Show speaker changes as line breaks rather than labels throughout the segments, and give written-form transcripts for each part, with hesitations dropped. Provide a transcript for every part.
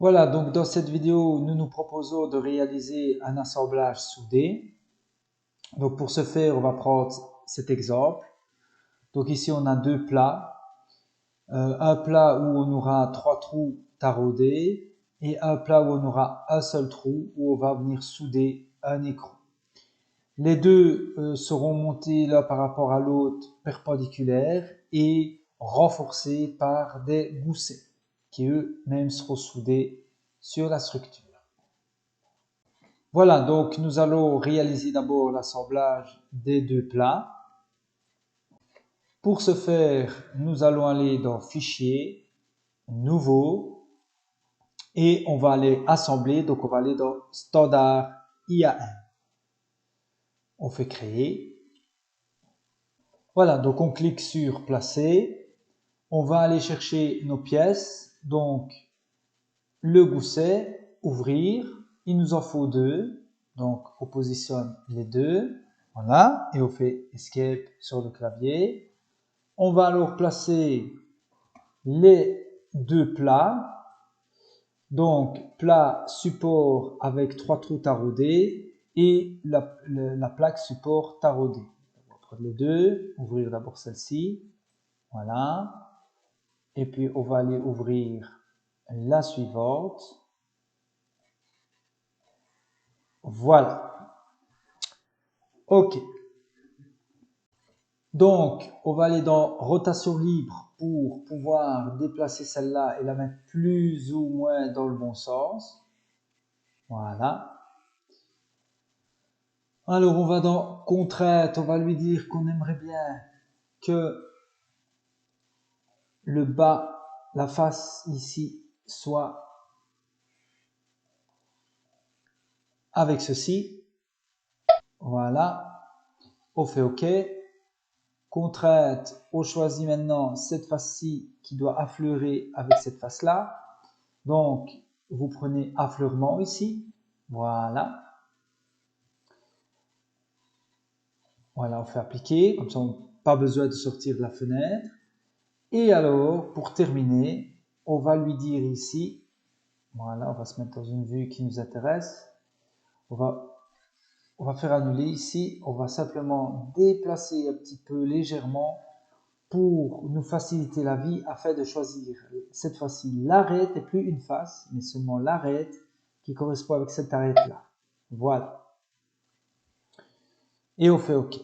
Voilà, donc dans cette vidéo, nous nous proposons de réaliser un assemblage soudé. Donc pour ce faire, on va prendre cet exemple. Donc ici, on a deux plats. Un plat où on aura trois trous taraudés et un plat où on aura un seul trou où on va venir souder un écrou. Les deux seront montés l'un par rapport à l'autre perpendiculaires et renforcés par des goussets qui eux-mêmes seront soudés sur la structure. Voilà, donc nous allons réaliser d'abord l'assemblage des deux plats. Pour ce faire, nous allons aller dans Fichier, Nouveau, et on va aller assembler, donc on va aller dans Standard IAM. On fait Créer. Voilà, donc on clique sur Placer. On va aller chercher nos pièces, donc le gousset, Ouvrir. Il nous en faut deux, donc on positionne les deux. Voilà, et on fait Escape sur le clavier. On va alors placer les deux plats. Donc, plat support avec trois trous taraudés et la plaque support taraudée. On va prendre les deux, ouvrir d'abord celle-ci. Voilà. Et puis, on va aller ouvrir la suivante. Voilà. OK. Donc, on va aller dans rotation libre pour pouvoir déplacer celle-là et la mettre plus ou moins dans le bon sens. Voilà. Alors, on va dans contrainte, on va lui dire qu'on aimerait bien que le bas, la face ici, soit avec ceci. Voilà. On fait OK. Contrainte, on choisit maintenant cette face-ci qui doit affleurer avec cette face-là. Donc, vous prenez affleurement ici. Voilà. Voilà, on fait appliquer. Comme ça, on n'a pas besoin de sortir de la fenêtre. Et alors, pour terminer, on va lui dire ici, voilà, on va se mettre dans une vue qui nous intéresse. On va faire annuler ici. On va simplement déplacer un petit peu légèrement pour nous faciliter la vie afin de choisir cette fois-ci l'arête et plus une face, mais seulement l'arête qui correspond avec cette arête-là. Voilà. Et on fait OK.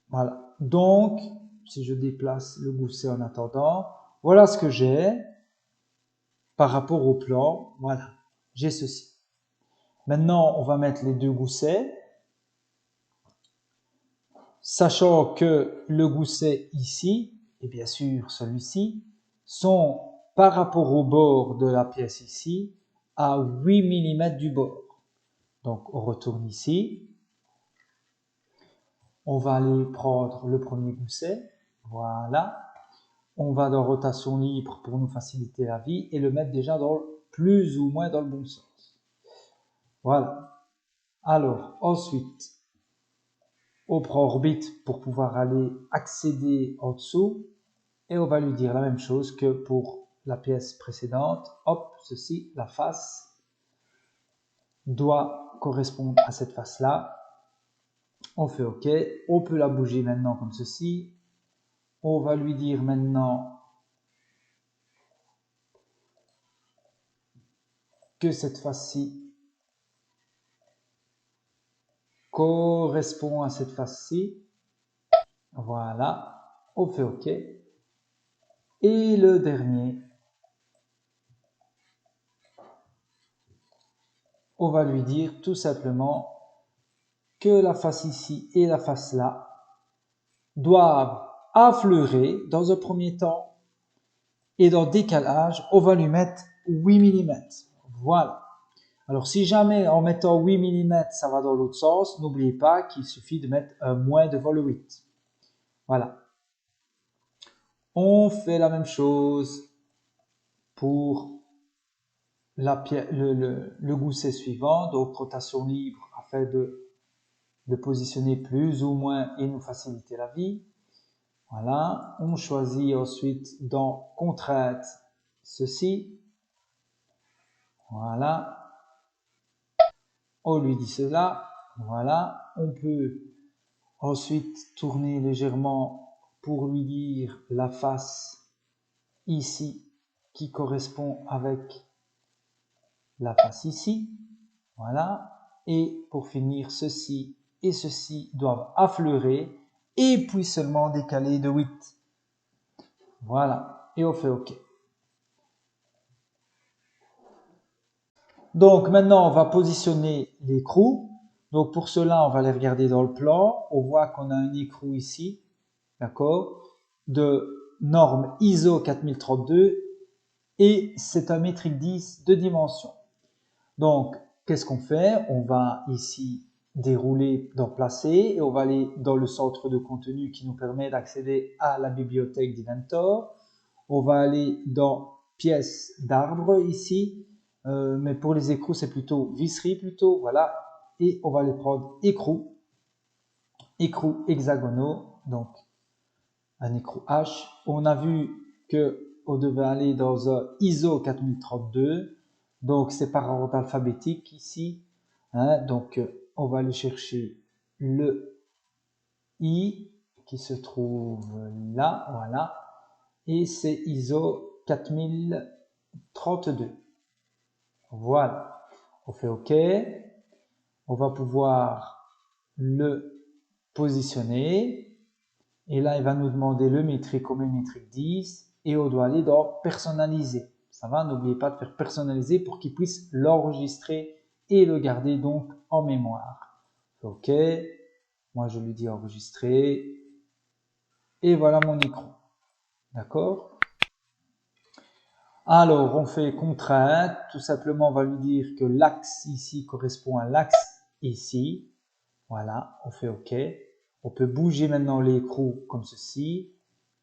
Voilà. Donc, si je déplace le gousset en attendant, voilà ce que j'ai par rapport au plan. Voilà. J'ai ceci. Maintenant, on va mettre les deux goussets. Sachant que le gousset ici, et bien sûr celui-ci, sont par rapport au bord de la pièce ici, à 8 mm du bord. Donc on retourne ici. On va aller prendre le premier gousset. Voilà. On va dans rotation libre pour nous faciliter la vie et le mettre déjà dans plus ou moins dans le bon sens. Voilà. Alors ensuite, on prend orbite pour pouvoir aller accéder en dessous et on va lui dire la même chose que pour la pièce précédente. Hop, ceci, la face doit correspondre à cette face-là. On fait OK. On peut la bouger maintenant comme ceci. On va lui dire maintenant que cette face-ci correspond à cette face-ci. Voilà. On fait OK. Et le dernier, on va lui dire tout simplement que la face ici et la face là doivent affleurer dans un premier temps et dans décalage, on va lui mettre 8 mm. Voilà. Alors si jamais en mettant 8 mm ça va dans l'autre sens, n'oubliez pas qu'il suffit de mettre un moins devant le 8. Voilà. On fait la même chose pour le gousset suivant, donc rotation libre afin de positionner plus ou moins et nous faciliter la vie. Voilà, on choisit ensuite dans contrainte ceci. Voilà. On lui dit cela. Voilà. On peut ensuite tourner légèrement pour lui dire la face ici qui correspond avec la face ici. Voilà. Et pour finir, ceci et ceci doivent affleurer et puis seulement décaler de 8. Voilà. Et on fait OK. Donc maintenant, on va positionner l'écrou. Donc pour cela, on va les regarder dans le plan. On voit qu'on a un écrou ici, d'accord, de norme ISO 4032 et c'est un métrique 10 de dimension. Donc, qu'est-ce qu'on fait? On va ici dérouler dans Placer et on va aller dans le centre de contenu qui nous permet d'accéder à la bibliothèque d'Inventor. On va aller dans Pièces d'arbre ici, mais pour les écrous, c'est plutôt visserie plutôt, voilà. Et on va les prendre écrous hexagonaux, donc un écrou H. On a vu qu'on devait aller dans un ISO 4032, donc c'est par ordre alphabétique ici. Hein, donc on va aller chercher le I qui se trouve là, voilà, et c'est ISO 4032. Voilà, on fait OK. On va pouvoir le positionner. Et là, il va nous demander le métrique comme le métrique 10 et on doit aller dans personnaliser. Ça va, n'oubliez pas de faire personnaliser pour qu'il puisse l'enregistrer et le garder donc en mémoire. OK, moi je lui dis enregistrer et voilà mon écrou. D'accord? Alors, on fait contrainte. Tout simplement, on va lui dire que l'axe ici correspond à l'axe ici. Voilà, on fait OK. On peut bouger maintenant l'écrou comme ceci.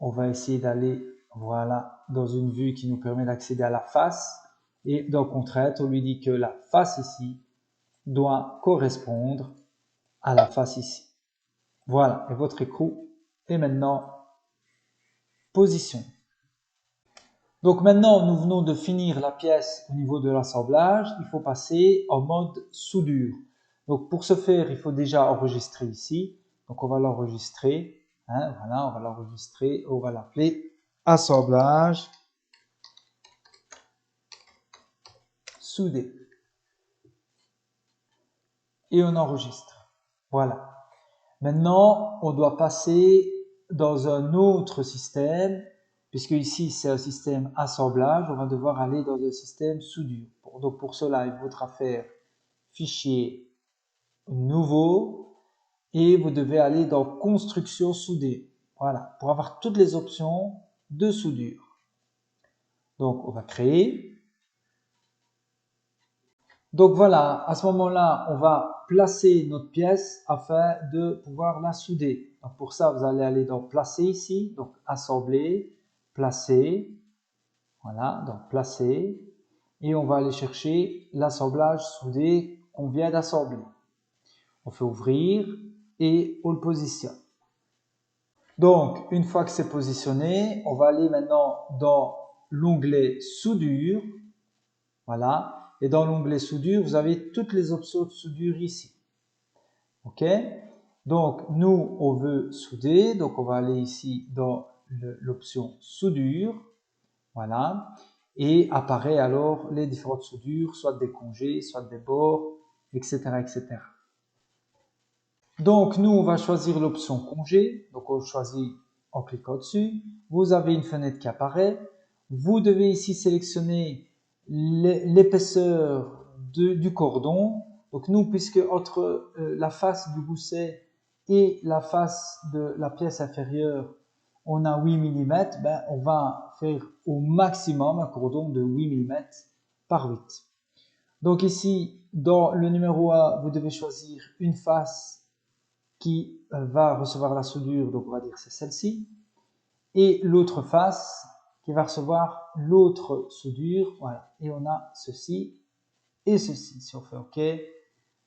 On va essayer d'aller, voilà, dans une vue qui nous permet d'accéder à la face. Et dans contrainte, on lui dit que la face ici doit correspondre à la face ici. Voilà, et votre écrou est maintenant positionné. Donc maintenant, nous venons de finir la pièce au niveau de l'assemblage. Il faut passer en mode soudure. Donc pour ce faire, il faut déjà enregistrer ici. Donc on va l'enregistrer. Hein, voilà, on va l'enregistrer. On va l'appeler assemblage soudé. Et on enregistre. Voilà. Maintenant, on doit passer dans un autre système, puisque ici c'est un système assemblage, on va devoir aller dans un système soudure. Donc pour cela, il faudra faire fichier nouveau et vous devez aller dans construction soudée. Voilà, pour avoir toutes les options de soudure. Donc on va créer. Donc voilà, à ce moment-là, on va placer notre pièce afin de pouvoir la souder. Donc pour ça, vous allez aller dans placer ici, donc assembler, placer, voilà, donc placer, et on va aller chercher l'assemblage soudé qu'on vient d'assembler. On fait ouvrir et on le positionne. Donc une fois que c'est positionné, on va aller maintenant dans l'onglet soudure, voilà. Et dans l'onglet soudure, vous avez toutes les options de soudure ici. OK? Donc, nous, on veut souder. Donc, on va aller ici dans l'option soudure. Voilà. Et apparaît alors les différentes soudures, soit des congés, soit des bords, etc., etc. Donc, nous, on va choisir l'option congé. Donc, on choisit en cliquant dessus. Vous avez une fenêtre qui apparaît. Vous devez ici sélectionner l'épaisseur du cordon. Donc nous, puisque entre la face du gousset et la face de la pièce inférieure, on a 8 mm, ben, on va faire au maximum un cordon de 8 mm par 8. Donc ici, dans le numéro 1, vous devez choisir une face qui va recevoir la soudure, donc on va dire c'est celle-ci, et l'autre face qui va recevoir l'autre soudure, voilà, et on a ceci et ceci. Si on fait OK,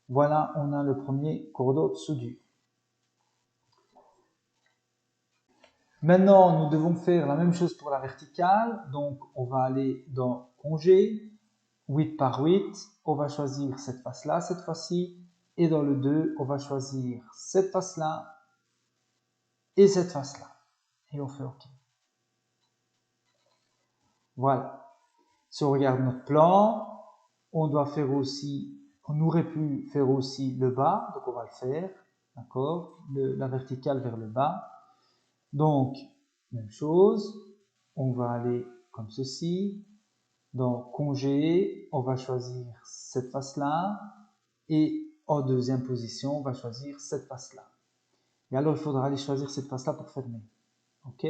voilà, on a le premier cordon de soudure. Maintenant, nous devons faire la même chose pour la verticale, donc on va aller dans congé, 8 par 8, on va choisir cette face-là cette fois-ci. Et dans le 2, on va choisir cette face-là et cette face-là. Et on fait OK. Voilà. Si on regarde notre plan, on doit faire aussi, on aurait pu faire aussi le bas, donc on va le faire, d'accord, la verticale vers le bas. Donc, même chose, on va aller comme ceci. Dans congé, on va choisir cette face-là et en deuxième position, on va choisir cette face-là. Et alors, il faudra aller choisir cette face-là pour fermer. OK?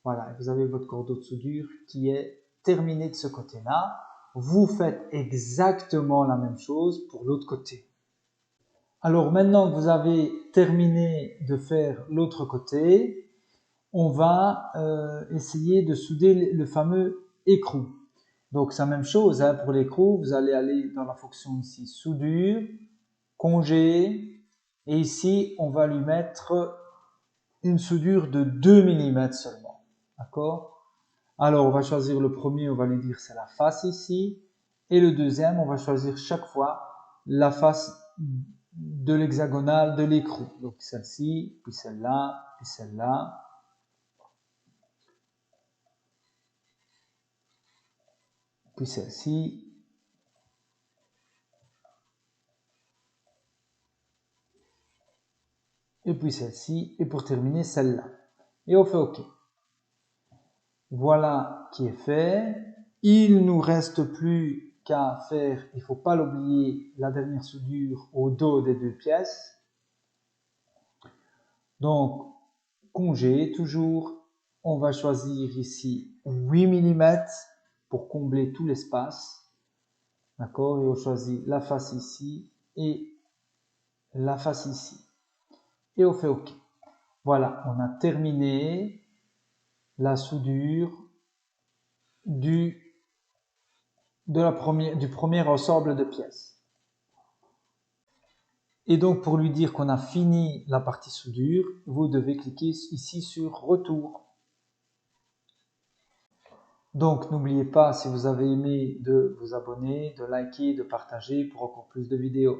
Voilà, vous avez votre cordeau de soudure qui est terminé de ce côté-là. Vous faites exactement la même chose pour l'autre côté. Alors maintenant que vous avez terminé de faire l'autre côté, on va essayer de souder le fameux écrou. Donc c'est la même chose hein, pour l'écrou, vous allez aller dans la fonction ici soudure, congé, et ici on va lui mettre une soudure de 2 mm seulement. D'accord? Alors, on va choisir le premier, on va lui dire c'est la face ici. Et le deuxième, on va choisir chaque fois la face de l'hexagonale de l'écrou. Donc celle-ci, puis celle-là, puis celle-là. Puis celle-ci. Et puis celle-ci. Et pour terminer, celle-là. Et on fait OK. Voilà qui est fait. Il nous reste plus qu'à faire, il ne faut pas l'oublier, la dernière soudure au dos des deux pièces. Donc, congé, toujours, on va choisir ici 8 mm pour combler tout l'espace. D'accord? Et on choisit la face ici et la face ici. Et on fait OK. Voilà, on a terminé la soudure du premier ensemble de pièces. Et donc, pour lui dire qu'on a fini la partie soudure, vous devez cliquer ici sur Retour. Donc, n'oubliez pas, si vous avez aimé, de vous abonner, de liker, de partager pour encore plus de vidéos.